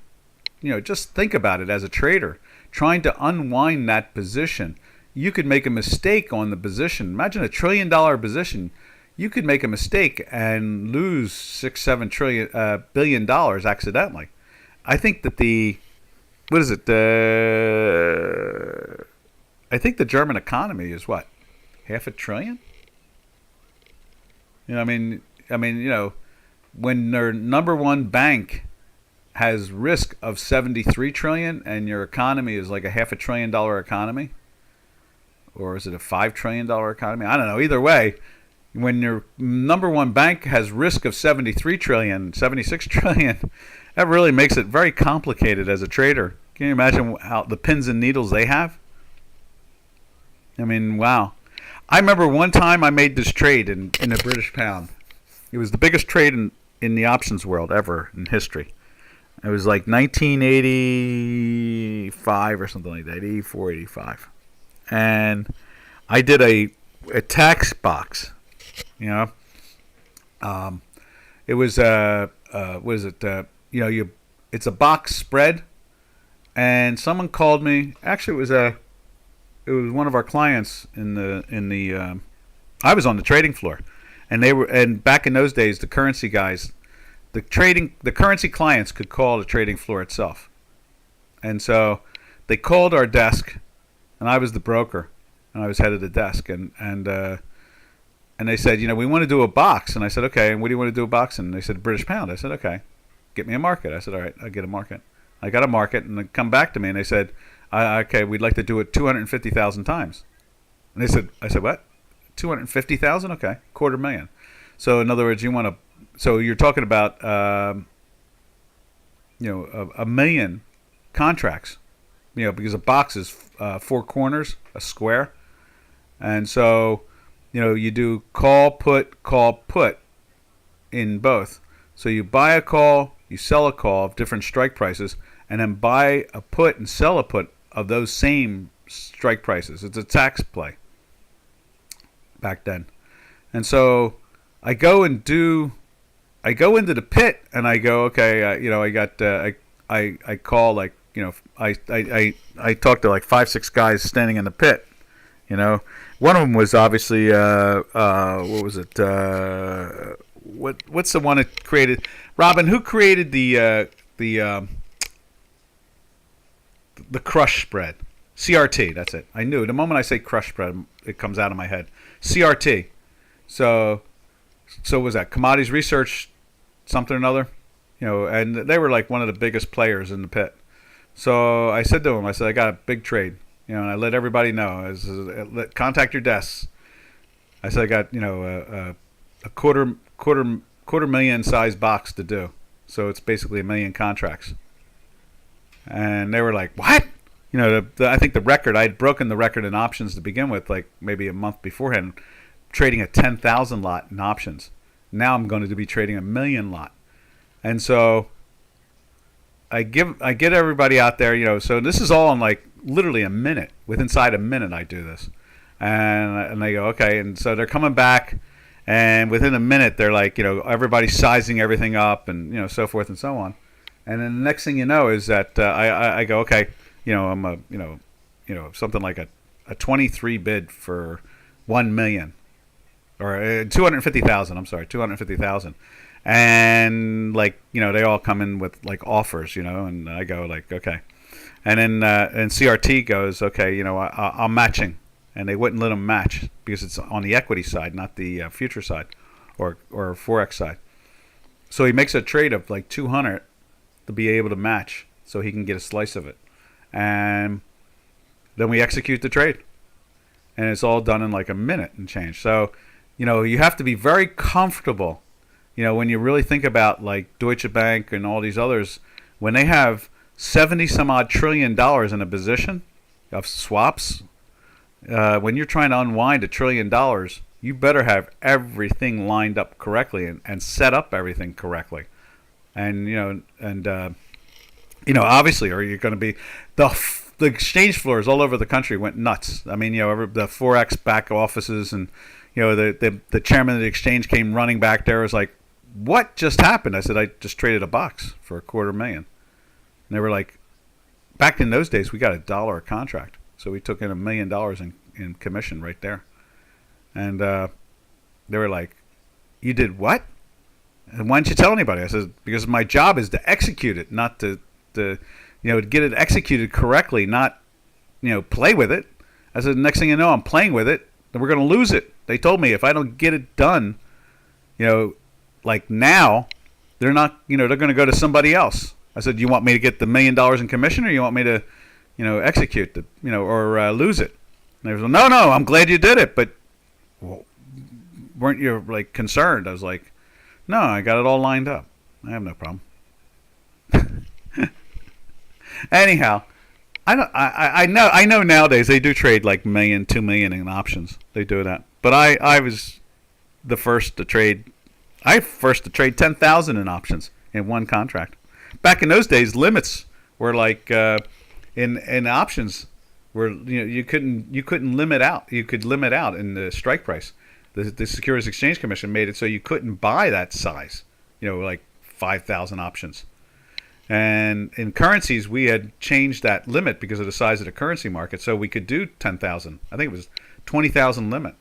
Speaker 1: just think about it as a trader, trying to unwind that position. You could make a mistake on the position. Imagine $1 trillion position. You could make a mistake and lose $6-7 billion dollars accidentally. I think that I think the German economy is what, $500 billion? When their number one bank has risk of 73 trillion and your economy is like a $500 billion economy, or is it a $5 trillion economy? I don't know. Either way, when your number one bank has risk of 73 trillion, 76 trillion, that really makes it very complicated as a trader. Can you imagine how the pins and needles they have? Wow. I remember one time I made this trade in the British pound. It was the biggest trade in the options world ever in history. It was like 1985 or something like that, 84, 85. And I did a tax box, It was it's a box spread, and someone called me. Actually, it was one of our clients in the I was on the trading floor, and back in those days the currency guys, the currency clients could call the trading floor itself. And so they called our desk, and I was the broker, and I was head of the desk, and they said, we want to do a box. And I said, okay, and what do you want to do a box in? And they said, British pound. I said, okay, get me a market. I said, all right, I'll get a market. I got a market, and they come back to me, and they said, okay, we'd like to do it 250,000 times. And I said, what? 250,000? Okay, $250,000. So in other words, you're talking about, a million contracts, because a box is 4 corners, a square. And so, you do call, put in both. So you buy a call, you sell a call of different strike prices, and then buy a put and sell a put of those same strike prices. It's a tax play back then. And so I go into the pit, and I go, okay, I call, I talked to like 5-6 guys standing in the pit. One of them was obviously what was it? What's the one that created, Robin? Who created the crush spread? CRT. That's it. I knew the moment I say crush spread, it comes out of my head. CRT. So was that Commodities Research something or another? And they were like one of the biggest players in the pit. So I said to him, I got a big trade. And I let everybody know. Contact your desks. I said I got a quarter million size box to do. So it's basically 1 million contracts. And they were like, what? I think the record, I had broken the record in options to begin with, like maybe a month beforehand, trading a 10,000 lot in options. Now I'm going to be trading 1 million lot. And so I get everybody out there, so this is all in like literally a minute. Inside a minute I do this. And they go, okay. And so they're coming back, and within a minute they're like, everybody's sizing everything up, and so forth and so on. And then the next thing you know is that I go, okay, I'm something like a 23 bid for 1 million, or 250,000. I'm sorry, 250,000. And they all come in with like offers, and I go like, okay. And then and CRT goes, okay, I'm matching, and they wouldn't let them match because it's on the equity side, not the future side, or forex side. So he makes a trade of like 200 to be able to match, so he can get a slice of it. And then we execute the trade, and it's all done in like a minute and change. So, you have to be very comfortable. When you really think about like Deutsche Bank and all these others, when they have 70 some odd trillion dollars in a position of swaps, when you're trying to unwind $1 trillion, you better have everything lined up correctly and set up everything correctly. And obviously, or you're going to be the exchange floors all over the country went nuts. I mean, the Forex back offices and the chairman of the exchange came running back there. Was like, "What just happened?" I said, "I just traded a box for $250,000." And they were like, "Back in those days, we got $1 a contract, so we took in $1 million in commission right there." And they were like, "You did what? And why didn't you tell anybody?" I said, "Because my job is to execute it, not to get it executed correctly, not play with it." I said, "Next thing you know, I'm playing with it, then we're going to lose it." They told me if I don't get it done, like now, they're not, they're going to go to somebody else. I said, "You want me to get the $1 million in commission, or you want me to, execute the, or lose it?" And they were like, "No, I'm glad you did it, but weren't you like concerned?" I was like, "No, I got it all lined up. I have no problem." Anyhow, I know nowadays they do trade like $1 million, $2 million in options. They do that, but I was the first to trade. I first to trade 10,000 in options in one contract. Back in those days, limits were like in options where you couldn't limit out. You could limit out in the strike price. The Securities Exchange Commission made it so you couldn't buy that size. Like 5,000 options. And in currencies, we had changed that limit because of the size of the currency market, so we could do 10,000. I think it was 20,000 limit.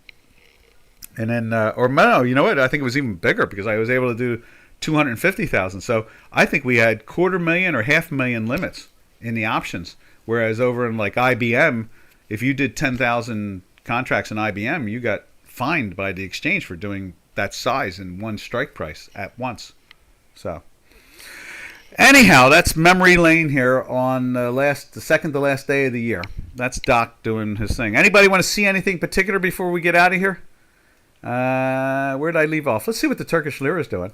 Speaker 1: And then, or no, you know what? I think it was even bigger because I was able to do 250,000. So I think we had $250,000 or $500,000 limits in the options. Whereas over in like IBM, if you did 10,000 contracts in IBM, you got fined by the exchange for doing that size in one strike price at once. So anyhow, that's memory lane here on the second to last day of the year. That's Doc doing his thing. Anybody want to see anything particular before we get out of here? Where did I leave off? Let's see what the Turkish lira is doing.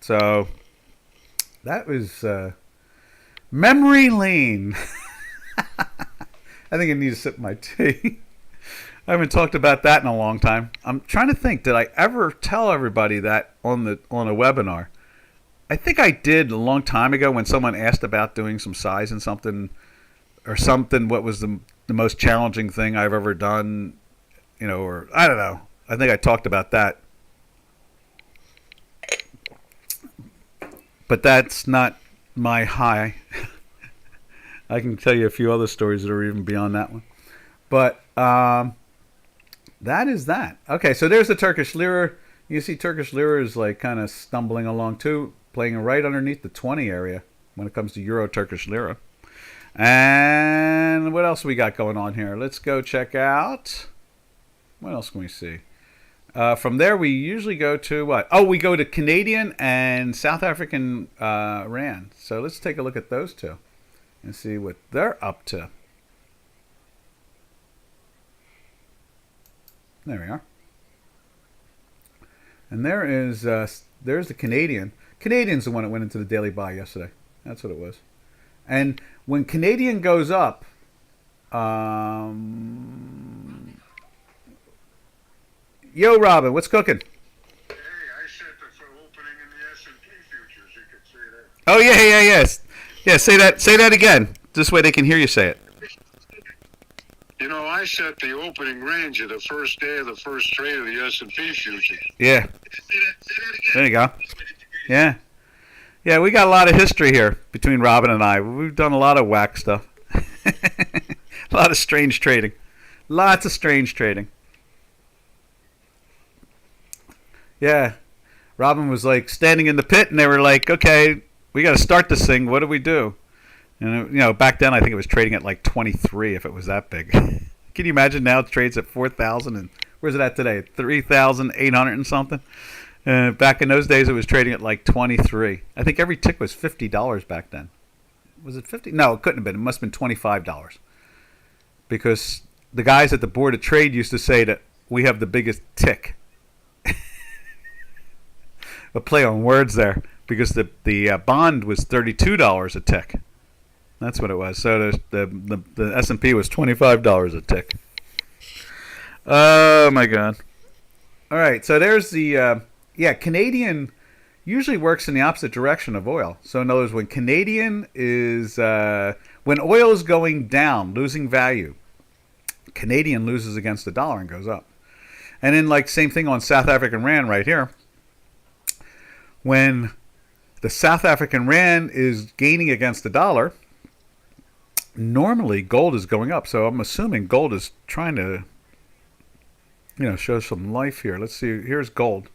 Speaker 1: So that was memory lane. I think I need to sip my tea. I haven't talked about that in a long time. I'm trying to think. Did I ever tell everybody that on a webinar? I think I did a long time ago when someone asked about doing some size in something or something. What was the most challenging thing I've ever done? Or I don't know. I think I talked about that. But that's not my high. I can tell you a few other stories that are even beyond that one. But that is that. Okay, so there's the Turkish lira. You see Turkish lira is like kind of stumbling along too, playing right underneath the 20 area when it comes to Euro Turkish lira. And what else we got going on here? Let's go check out. What else can we see? From there, we usually go to what? Oh, we go to Canadian and South African rand. So let's take a look at those two and see what they're up to. There we are. And there's the Canadian. Canadian's the one that went into the daily buy yesterday. That's what it was. And when Canadian goes up, yo, Robin, what's cooking?
Speaker 2: Hey, I said the opening in the S&P futures. You could say that.
Speaker 1: Oh yes. Yeah, say that again. This way they can hear you say it.
Speaker 2: I set the opening range of the first day of the first trade of the S&P futures.
Speaker 1: Yeah. There you go. Yeah. Yeah, we got a lot of history here between Robin and I. We've done a lot of whack stuff. A lot of strange trading. Lots of strange trading. Yeah. Robin was like standing in the pit and they were like, okay, we got to start this thing. What do we do? And, back then I think it was trading at like 23 if it was that big. Can you imagine now it trades at 4,000 and where's it at today? 3,800 and something? Back in those days it was trading at like 23. I think every tick was $50 back then. Was it 50? No, it couldn't have been. It must have been $25. because the guys at the Board of Trade used to say that we have the biggest tick. A play on words there, because the bond was $32 a tick. That's what it was. So the S&P was $25 a tick. Oh my God! All right, so there's the Canadian usually works in the opposite direction of oil. So in other words, when Canadian is when oil is going down, losing value, Canadian loses against the dollar and goes up. And then like same thing on South African rand right here. When the South African rand is gaining against the dollar, normally gold is going up. So I'm assuming gold is trying to, show some life here. Let's see. Here's gold.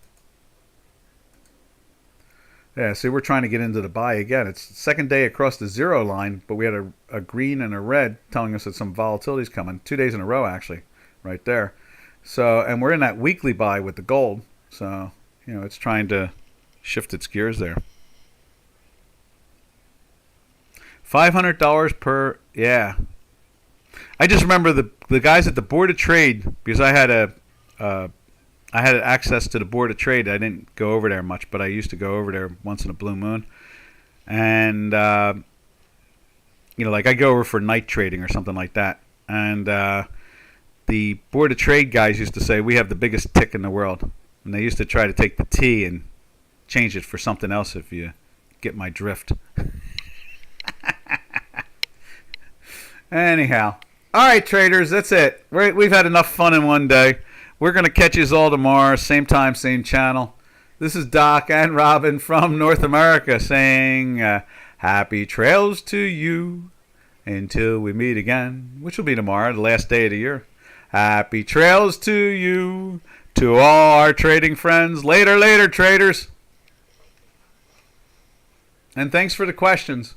Speaker 1: Yeah, see, we're trying to get into the buy again. It's the second day across the zero line, but we had a green and a red telling us that some volatility is coming. 2 days in a row, actually, right there. So, and we're in that weekly buy with the gold. So, it's trying to shift its gears there. $500 per, yeah. I just remember the guys at the Board of Trade, because I had access to the Board of Trade. I didn't go over there much, but I used to go over there once in a blue moon. And, like I go over for night trading or something like that. And the Board of Trade guys used to say, we have the biggest tick in the world. And they used to try to take the T and change it for something else, if you get my drift. Anyhow. All right, traders, that's it. We've had enough fun in one day. We're going to catch you all tomorrow, same time, same channel. This is Doc and Robin from North America saying happy trails to you until we meet again, which will be tomorrow, the last day of the year. Happy trails to you, to all our trading friends. Later, traders. And thanks for the questions.